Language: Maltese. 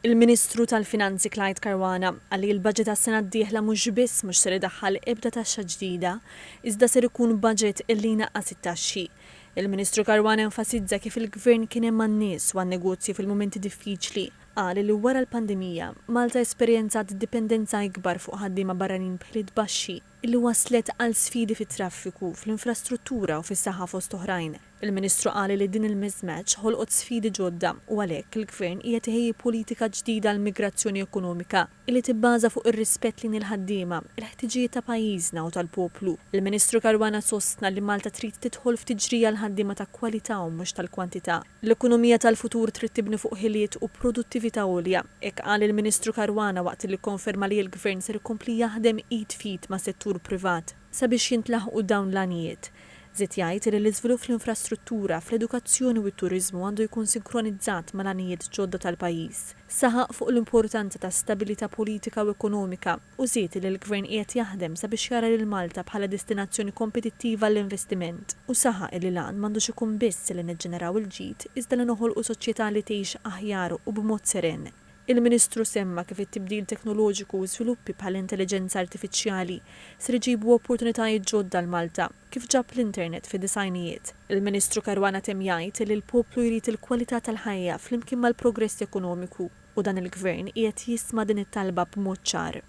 Il-Ministru tal-Finanzi Clyde Caruana għalli l-budget tas-sena d-dieħla mhux biss mhux ser idaħħal ebda taxxa ġdida, iżda ser ikun budget illi jnaqqas it-taxxi. Il-Ministru Caruana enfasizza kif il-Gvern kien hemm man-nies u għan-negozji fil-mumenti diffiċli. Qal li wara l-pandemija Malta esperjenzat dipendenza ikbar fuq ħaddiema barranin bħiliet baxxi illi waslet għal sfidi fit-traffiku, fl-infrastruttura u fis-saħħa fost oħrajn. Il-Ministru qal li din il-mismatch ħolqot sfidi ġodda u għalhekk il-Gvern qiegħed iħejji politika ġdida għall migrazzjoni ekonomika illi tibbaża fuq ir-rispett lejn il-ħaddiema, il-ħtiġijiet ta' pajjiżna u tal-poplu. Il-Ministru Caruana sostna li Malta trid tidħol f'tiġrija l-ħaddiema ta' kwalità u mhux tal-kwantità. L-ekonomija tal-futur trid tibni fuq ħiliet u produttività għolja. Hekk qal il-Ministru Caruana waqt li konferma li l-Gvern ser ikompli jaħdem id fit ma' settur privat sabiex jintlaħqu dawn l-għanijiet. Żied jgħid li l-iżvilupp fl-infrastruttura, fl-edukazzjoni u t-turiżmu għandu jkun sinkronizzat mal-għanijiet ġodda tal-pajjiż. Saħaq fuq l-importanza ta' stabilità politika u ekonomika u żied li l-Gvern qiegħed jaħdem sabiex jara lil Malta bħala destinazzjoni kompetittiva għall-investiment u saħaq li lan m'għandux ikun biss li niġġeneraw il-ġid iżda li noħolqu soċjetà li tgħix aħjar u b'mod seren. Il-Ministru semma kif it-tibdil teknoloġiku u żviluppi bħall-intelligenza artifiċjali ser iġibu opportunitajiet ġodda l Malta kif ġab l-internet fid-disajnijiet. Il-Ministru Caruana temm jgħid li l-poplu jrid il-kwalità tal-ħajja flimkien mal-progress ekonomiku u dan il-Gvern qiegħed jisma' din it-talba b'mod ċar.